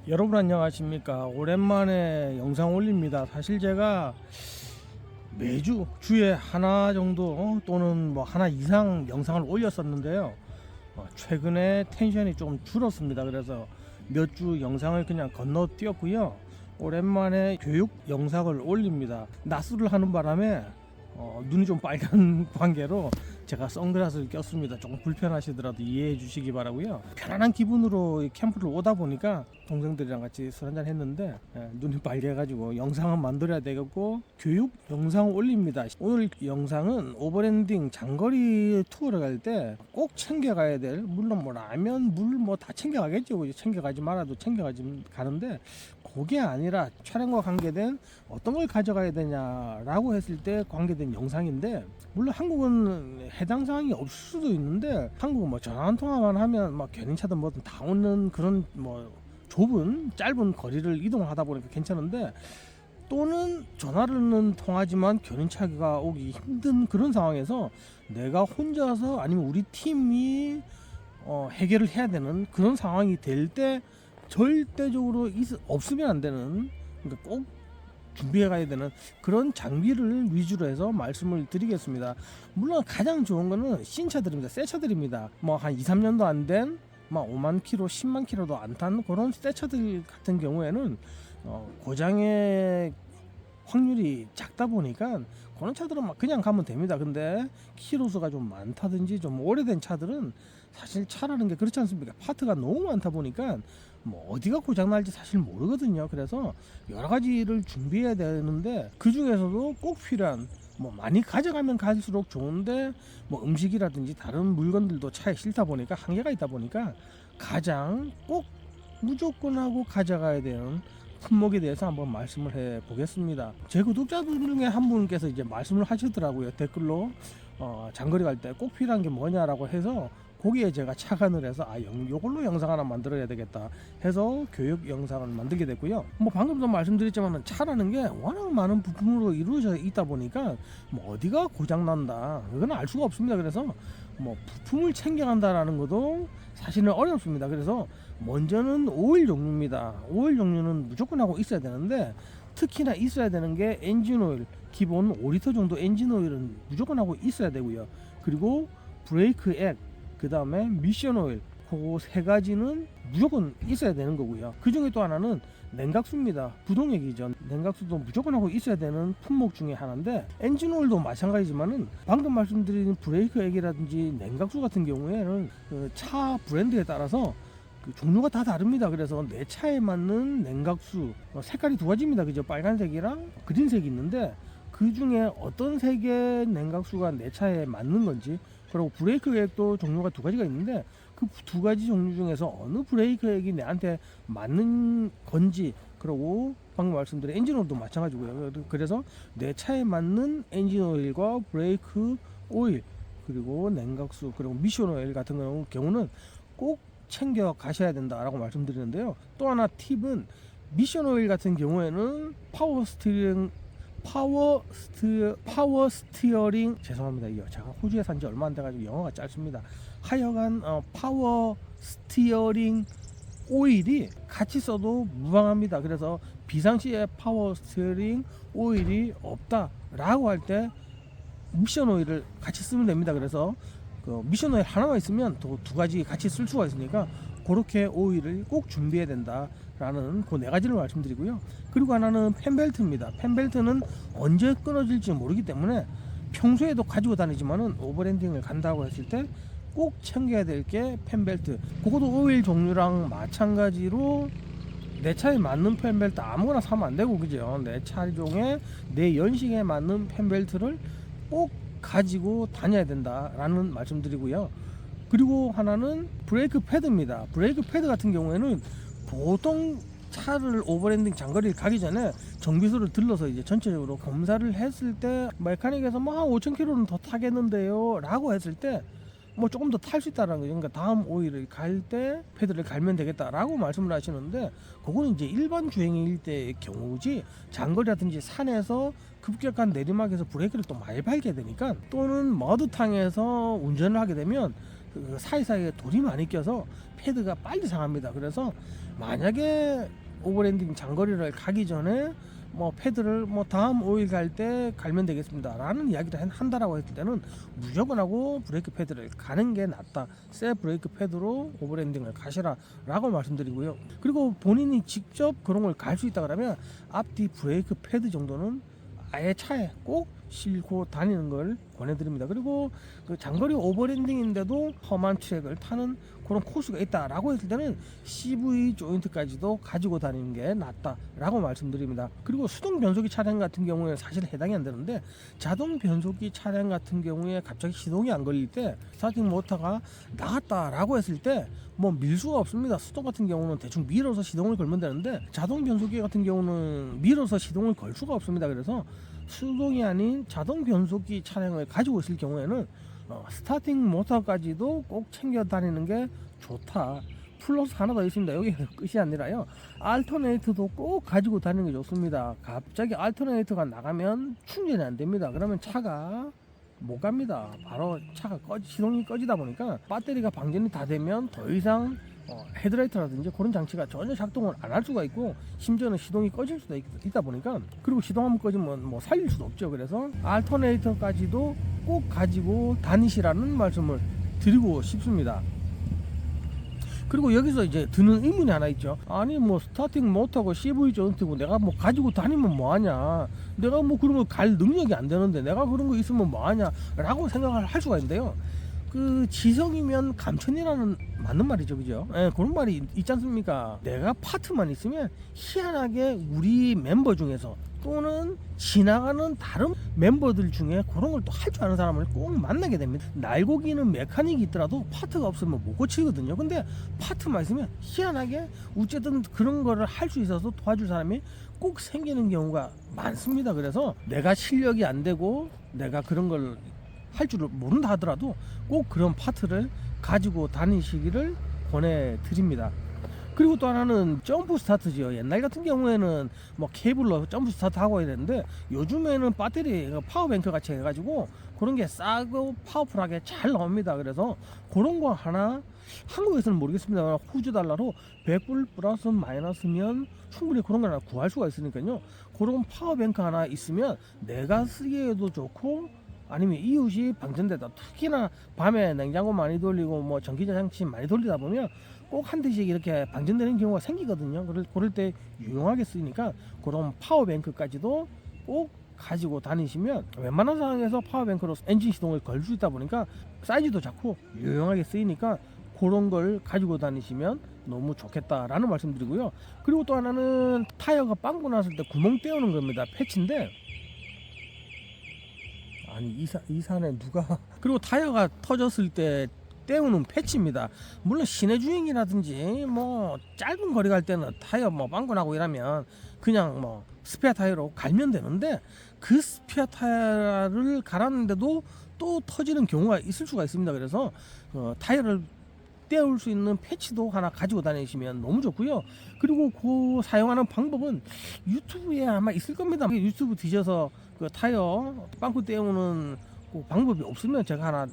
여러분 안녕하십니까. 오랜만에 영상 올립니다. 사실 제가 매주 주에 하나 정도 또는 뭐 하나 이상 영상을 올렸었는데요. 최근에 텐션이 좀 줄었습니다. 그래서 몇 주 영상을 그냥 건너뛰었고요. 오랜만에 교육 영상을 올립니다. 낮술을 하는 바람에 눈이 좀 빨간 관계로 제가 선글라스를 꼈습니다. 조금 불편하시더라도 이해해 주시기 바라고요. 편안한 기분으로 캠프를 오다 보니까 동생들이랑 같이 술 한잔 했는데 눈이 빨개가지고 영상은 만들어야 되겠고 교육 영상 올립니다. 오늘 영상은 오버랜딩 장거리 투어를 갈 때 꼭 챙겨가야 될, 물론 뭐 라면, 물 뭐 다 챙겨가겠죠. 챙겨가지 말아도 챙겨가지 가는데 그게 아니라 촬영과 관계된 어떤 걸 가져가야 되냐라고 했을 때 관계된 영상인데, 물론 한국은 해당 사항이 없을 수도 있는데 한국은 뭐 전화 한 통화만 하면 막 견인차든 뭐든 다 오는 그런 뭐 좁은 짧은 거리를 이동하다 보니까 괜찮은데, 또는 전화로는 통하지만 견인차가 오기 힘든 그런 상황에서 내가 혼자서 아니면 우리 팀이 해결을 해야 되는 그런 상황이 될 때 절대적으로 없으면 안 되는, 그러니까 꼭 준비해 가야 되는 그런 장비를 위주로 해서 말씀을 드리겠습니다. 물론 가장 좋은 거는 신차들입니다. 새 차들입니다. 뭐 한 2, 3년도 안 된 막 5만 킬로, 10만 킬로도 안 탄 그런 새 차들 같은 경우에는 고장의 확률이 작다 보니까 그런 차들은 막 그냥 가면 됩니다. 근데 키로수가 좀 많다든지 좀 오래된 차들은 사실 차라는 게 그렇지 않습니까? 파트가 너무 많다 보니까 뭐 어디가 고장 날지 사실 모르거든요. 그래서 여러 가지를 준비해야 되는데 그 중에서도 꼭 필요한, 뭐 많이 가져가면 갈수록 좋은데 뭐 음식이라든지 다른 물건들도 차에 실다 보니까 한계가 있다 보니까 가장 꼭 무조건 하고 가져가야 되는 품목에 대해서 한번 말씀을 해 보겠습니다. 제 구독자분 중에 한 분께서 이제 말씀을 하시더라고요. 댓글로 장거리 갈 때 꼭 필요한 게 뭐냐라고 해서 거기에 제가 착안을 해서 요걸로 영상 하나 만들어야 되겠다 해서 교육 영상을 만들게 됐고요. 뭐 방금도 말씀드렸지만 차라는 게 워낙 많은 부품으로 이루어져 있다 보니까 뭐 어디가 고장 난다 이건 알 수가 없습니다. 그래서 뭐 부품을 챙겨간다라는 것도 사실은 어렵습니다. 그래서 먼저는 오일 종류입니다. 오일 종류는 무조건 하고 있어야 되는데, 특히나 있어야 되는 게 엔진 오일, 기본 5리터 정도 엔진 오일은 무조건 하고 있어야 되고요. 그리고 브레이크 액, 그 다음에 미션 오일, 그 세 가지는 무조건 있어야 되는 거고요. 그 중에 또 하나는 냉각수입니다. 부동액이죠. 냉각수도 무조건 하고 있어야 되는 품목 중에 하나인데, 엔진 오일도 마찬가지지만은 방금 말씀드린 브레이크 액이라든지 냉각수 같은 경우에는 그차 브랜드에 따라서 그 종류가 다 다릅니다. 그래서 내 차에 맞는 냉각수 색깔이 두 가지입니다. 그죠? 빨간색이랑 그린색이 있는데 그 중에 어떤 색의 냉각수가 내 차에 맞는 건지, 그리고 브레이크 액도 종류가 두 가지가 있는데 그 두 가지 종류 중에서 어느 브레이크 액이 내한테 맞는 건지, 그리고 방금 말씀드린 엔진 오일도 마찬가지고요. 그래서 내 차에 맞는 엔진 오일과 브레이크 오일, 그리고 냉각수, 그리고 미션 오일 같은 경우는 꼭 챙겨 가셔야 된다라고 말씀드리는데요. 또 하나 팁은, 미션 오일 같은 경우에는 파워 스티어링, 죄송합니다. 이거 제가 호주에 산지 얼마 안 돼가지고 영어가 짧습니다. 하여간 파워 스티어링 오일이 같이 써도 무방합니다. 그래서 비상시에 파워 스티어링 오일이 없다라고 할 때 미션 오일을 같이 쓰면 됩니다. 그래서 그 미션 오일 하나만 있으면 또 두 가지 같이 쓸 수가 있으니까 그렇게 오일을 꼭 준비해야 된다라는 그 네 가지를 말씀드리고요. 그리고 하나는 펜벨트입니다. 펜벨트는 언제 끊어질지 모르기 때문에 평소에도 가지고 다니지만은 오버랜딩을 간다고 했을 때 꼭 챙겨야 될 게 펜벨트. 그것도 오일 종류랑 마찬가지로 내 차에 맞는 펜벨트 아무거나 사면 안 되고, 그죠? 내 차종에 내 연식에 맞는 펜벨트를 꼭 가지고 다녀야 된다라는 말씀드리고요. 그리고 하나는 브레이크 패드입니다. 브레이크 패드 같은 경우에는 보통 차를 오버랜딩 장거리를 가기 전에 정비소를 들러서 이제 전체적으로 검사를 했을 때 메카닉에서 뭐 한 5,000km는 더 타겠는데요 라고 했을 때 뭐 조금 더 탈 수 있다는 거죠. 그러니까 다음 오일을 갈 때 패드를 갈면 되겠다라고 말씀을 하시는데, 그거는 이제 일반 주행일 때의 경우지, 장거리라든지 산에서 급격한 내리막에서 브레이크를 또 많이 밟게 되니까, 또는 머드탕에서 운전을 하게 되면 그 사이사이에 돌이 많이 껴서 패드가 빨리 상합니다. 그래서 만약에 오버랜딩 장거리를 가기 전에 뭐 패드를 뭐 다음 오일 갈 때 갈면 되겠습니다 라는 이야기를 한다라고 했을 때는 무조건 하고 브레이크 패드를 가는 게 낫다. 새 브레이크 패드로 오버랜딩을 가시라 라고 말씀드리고요. 그리고 본인이 직접 그런 걸 갈 수 있다 그러면 앞뒤 브레이크 패드 정도는 아예 차에 꼭 싣고 다니는 걸 권해드립니다. 그리고 그 장거리 오버랜딩인데도 험한 트랙을 타는 그런 코스가 있다라고 했을 때는 CV 조인트까지도 가지고 다니는 게 낫다라고 말씀드립니다. 그리고 수동 변속기 차량 같은 경우에 사실 해당이 안 되는데 자동 변속기 차량 같은 경우에 갑자기 시동이 안 걸릴 때 스타팅 모터가 나갔다라고 했을 때 뭐 밀 수가 없습니다. 수동 같은 경우는 대충 밀어서 시동을 걸면 되는데 자동 변속기 같은 경우는 밀어서 시동을 걸 수가 없습니다. 그래서 수동이 아닌 자동 변속기 차량을 가지고 있을 경우에는 스타팅 모터까지도 꼭 챙겨 다니는 게 좋다. 플러스 하나 더 있습니다. 여기 끝이 아니라요, 알터네이터도 꼭 가지고 다니는 게 좋습니다. 갑자기 알터네이터가 나가면 충전이 안 됩니다. 그러면 차가 못 갑니다. 바로 차가 시동이 꺼지다 보니까 배터리가 방전이 다 되면 더 이상 헤드라이트라든지 그런 장치가 전혀 작동을 안 할 수가 있고, 심지어는 시동이 꺼질 수도 있다 보니까, 그리고 시동 한번 꺼지면 뭐 살릴 수도 없죠. 그래서 알터네이터까지도 꼭 가지고 다니시라는 말씀을 드리고 싶습니다. 그리고 여기서 이제 드는 의문이 하나 있죠. 아니 뭐 스타팅 모터고 CV 조인트고 내가 뭐 가지고 다니면 뭐하냐, 내가 뭐 그런 거 갈 능력이 안 되는데 내가 그런 거 있으면 뭐하냐 라고 생각을 할 수가 있는데요, 그 지성이면 감천이라는 맞는 말이죠, 그죠? 예, 그런 말이 있지 않습니까? 내가 파트만 있으면 희한하게 우리 멤버 중에서 또는 지나가는 다른 멤버들 중에 그런 걸 또 할 줄 아는 사람을 꼭 만나게 됩니다. 날고기는 메카닉이 있더라도 파트가 없으면 못 고치거든요. 근데 파트만 있으면 희한하게 어쨌든 그런 거를 할 수 있어서 도와줄 사람이 꼭 생기는 경우가 많습니다. 그래서 내가 실력이 안 되고 내가 그런 걸 할 줄을 모른다 하더라도 꼭 그런 파트를 가지고 다니시기를 권해드립니다. 그리고 또 하나는 점프 스타트죠. 옛날 같은 경우에는 뭐 케이블로 점프 스타트 하고 해야 되는데, 요즘에는 배터리 파워뱅크 같이 해가지고 그런 게 싸고 파워풀하게 잘 나옵니다. 그래서 그런 거 하나, 한국에서는 모르겠습니다. 호주 달러로 100불 플러스 마이너스면 충분히 그런 거 하나 구할 수가 있으니까요. 그런 파워뱅크 하나 있으면 내가 쓰기에도 좋고, 아니면 이웃이 방전되다, 특히나 밤에 냉장고 많이 돌리고 뭐 전기장치 많이 돌리다 보면 꼭 한 대씩 이렇게 방전되는 경우가 생기거든요. 그럴 때 유용하게 쓰니까 그런 파워뱅크까지도 꼭 가지고 다니시면 웬만한 상황에서 파워뱅크로 엔진 시동을 걸 수 있다 보니까 사이즈도 작고 유용하게 쓰이니까 그런 걸 가지고 다니시면 너무 좋겠다라는 말씀드리고요. 그리고 또 하나는 타이어가 빵꾸 났을 때 구멍 떼우는 겁니다. 패치인데, 아니 이 산에 누가 그리고 타이어가 터졌을 때 떼우는 패치입니다. 물론 시내 주행이라든지 뭐 짧은 거리 갈 때는 타이어 뭐 빵꾸 나고 이러면 그냥 뭐 스페어 타이어로 갈면 되는데, 그 스페어 타이어를 갈았는데도 또 터지는 경우가 있을 수가 있습니다. 그래서 타이어를 떼울 수 있는 패치도 하나 가지고 다니시면 너무 좋고요. 그리고 그 사용하는 방법은 유튜브에 아마 있을 겁니다. 유튜브 뒤져서 그 타이어 빵꾸 떼우는 그 방법이 없으면 제가 하나,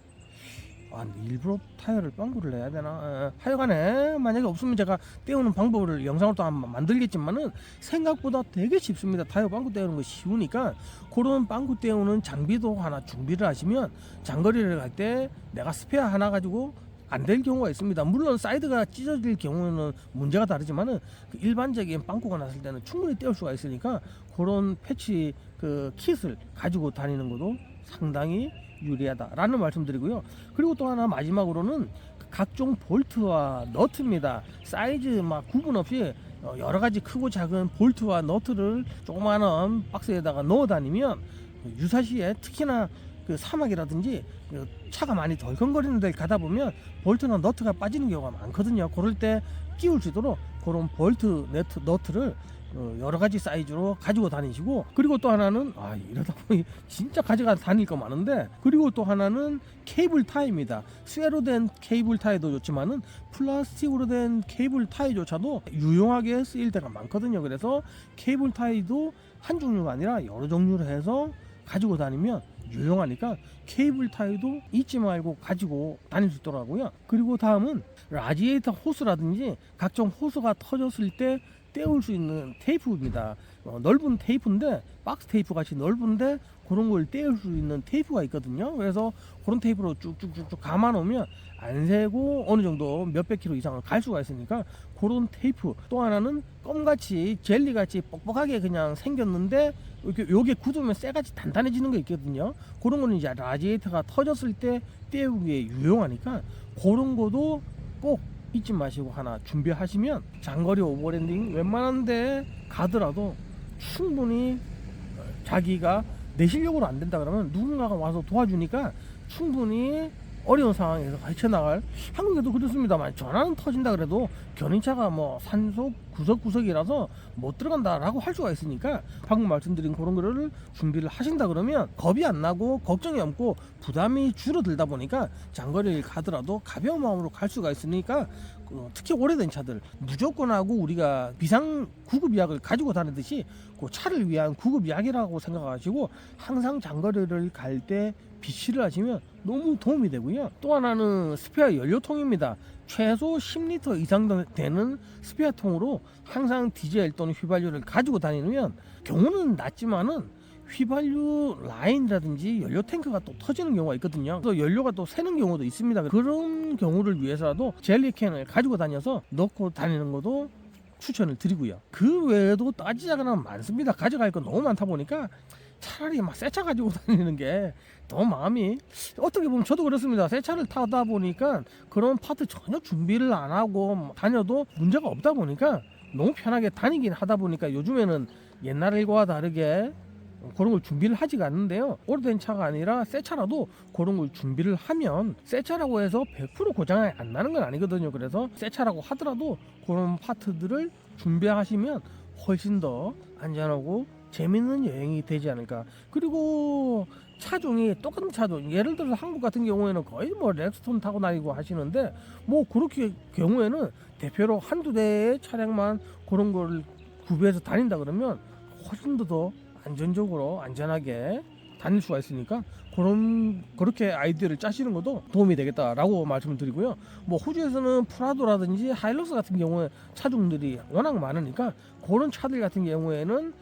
일부러 타이어를 빵꾸를 내야 되나? 하여간에 만약에 없으면 제가 떼우는 방법을 영상으로 또 한번 만들겠지만은 생각보다 되게 쉽습니다. 타이어 빵꾸 떼우는 거 쉬우니까 그런 빵꾸 떼우는 장비도 하나 준비를 하시면 장거리를 갈 때 내가 스페어 하나 가지고 안 될 경우가 있습니다. 물론 사이드가 찢어질 경우는 문제가 다르지만은 그 일반적인 빵꾸가 났을 때는 충분히 떼울 수가 있으니까 그런 패치 그 킷을 가지고 다니는 것도 상당히 유리하다라는 말씀드리고요. 그리고 또 하나 마지막으로는 각종 볼트와 너트입니다. 사이즈 막 구분 없이 여러 가지 크고 작은 볼트와 너트를 조그마한 박스에다가 넣어 다니면 유사시에 특히나 그 사막이라든지 차가 많이 덜컹거리는 데 가다 보면 볼트나 너트가 빠지는 경우가 많거든요. 그럴 때 끼울 수 있도록 그런 볼트 너트를 여러 가지 사이즈로 가지고 다니시고, 그리고 또 하나는 이러다 보니 진짜 가져가 다닐 거 많은데, 그리고 또 하나는 케이블 타이입니다. 쇠로 된 케이블 타이도 좋지만은 플라스틱으로 된 케이블 타이조차도 유용하게 쓰일 때가 많거든요. 그래서 케이블 타이도 한 종류가 아니라 여러 종류로 해서 가지고 다니면 유용하니까 케이블 타이도 잊지 말고 가지고 다닐 수 있더라고요. 그리고 다음은 라디에이터 호스라든지 각종 호스가 터졌을 때 떼울 수 있는 테이프입니다. 넓은 테이프인데 박스 테이프 같이 넓은데 그런 걸 떼울 수 있는 테이프가 있거든요. 그래서 그런 테이프로 쭉쭉쭉쭉 감아 놓으면 안 새고 어느 정도 몇백 킬로 이상을 갈 수가 있으니까 그런 테이프. 또 하나는 껌같이 젤리같이 뻑뻑하게 그냥 생겼는데 요게 굳으면 쇠같이 단단해지는 거 있거든요. 그런 거는 이제 라디에이터가 터졌을 때 떼우기에 유용하니까 그런 거도 꼭 잊지 마시고 하나 준비하시면 장거리 오버랜딩 웬만한데 가더라도 충분히 자기가 내 실력으로 안 된다 그러면 누군가가 와서 도와주니까 충분히 어려운 상황에서 헤쳐나갈. 한국에도 그렇습니다만 전화는 터진다 그래도 견인차가 뭐 산속 구석구석이라서 못 들어간다라고 할 수가 있으니까 방금 말씀드린 그런 거를 준비를 하신다 그러면 겁이 안 나고 걱정이 없고 부담이 줄어들다 보니까 장거리를 가더라도 가벼운 마음으로 갈 수가 있으니까 특히 오래된 차들 무조건 하고 우리가 비상 구급약을 가지고 다니듯이 그 차를 위한 구급약이라고 생각하시고 항상 장거리를 갈 때 비치를 하시면 너무 도움이 되고요. 또 하나는 스페어 연료통입니다. 최소 10리터 이상 되는 스페어 통으로 항상 디젤 또는 휘발유를 가지고 다니면 경우는 낮지만은 휘발유 라인이라든지 연료 탱크가 또 터지는 경우가 있거든요. 그래서 연료가 또 새는 경우도 있습니다. 그런 경우를 위해서라도 젤리캔을 가지고 다녀서 넣고 다니는 것도 추천을 드리고요. 그 외에도 따지자면 많습니다. 가져갈 거 너무 많다 보니까 차라리 막 새 차 가지고 다니는 게 너무 마음이, 어떻게 보면 저도 그렇습니다. 새 차를 타다 보니까 그런 파트 전혀 준비를 안 하고 다녀도 문제가 없다 보니까 너무 편하게 다니긴 하다 보니까 요즘에는 옛날과 다르게 그런 걸 준비를 하지가 않는데요. 오래된 차가 아니라 새 차라도 그런 걸 준비를 하면, 새 차라고 해서 100% 고장이 안 나는 건 아니거든요. 그래서 새 차라고 하더라도 그런 파트들을 준비하시면 훨씬 더 안전하고 재밌는 여행이 되지 않을까. 그리고 차종이 똑같은 차종, 예를 들어서 한국 같은 경우에는 거의 뭐 렉스톤 타고 다니고 하시는데 뭐 그렇게 경우에는 대표로 한두 대의 차량만 그런 걸 구비해서 다닌다 그러면 훨씬 더 안전적으로 안전하게 다닐 수가 있으니까 그렇게 아이디어를 짜시는 것도 도움이 되겠다라고 말씀을 드리고요. 뭐 호주에서는 프라도라든지 하일럭스 같은 경우에 차종들이 워낙 많으니까 그런 차들 같은 경우에는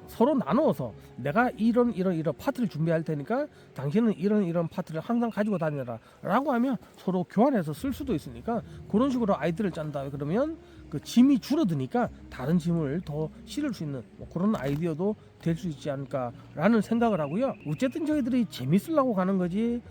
서로 나누어서 내가 이런 파트를 준비할 테니까 당신은 이런 파트를 항상 가지고 다니라 라고 하면 서로 교환해서 쓸 수도 있으니까 그런 식으로 아이디어를 짠다 그러면 그 짐이 줄어드니까 다른 짐을 더 실을 수 있는 뭐 그런 아이디어도 될 수 있지 않을까 라는 생각을 하고요. 어쨌든 저희들이 재밌으려고 가는 거지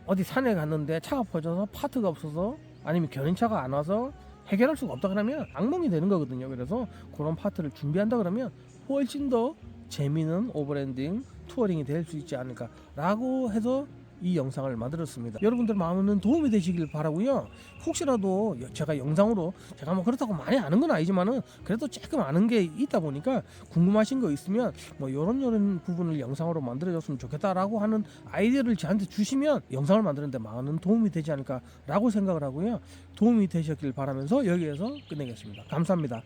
어디 산에 갔는데 차가 퍼져서 파트가 없어서 아니면 견인차가 안 와서 해결할 수가 없다 그러면 악몽이 되는 거거든요. 그래서 그런 파트를 준비한다 그러면 훨씬 더 재미있는 오버랜딩 투어링이 될 수 있지 않을까 라고 해서 이 영상을 만들었습니다. 여러분들 마음은 도움이 되시길 바라고요. 혹시라도 제가 영상으로 제가 뭐 그렇다고 많이 아는 건 아니지만은 그래도 조금 아는 게 있다 보니까 궁금하신 거 있으면 뭐 이런 부분을 영상으로 만들어줬으면 좋겠다라고 하는 아이디어를 저한테 주시면 영상을 만드는데 많은 도움이 되지 않을까 라고 생각을 하고요. 도움이 되셨길 바라면서 여기에서 끝내겠습니다. 감사합니다.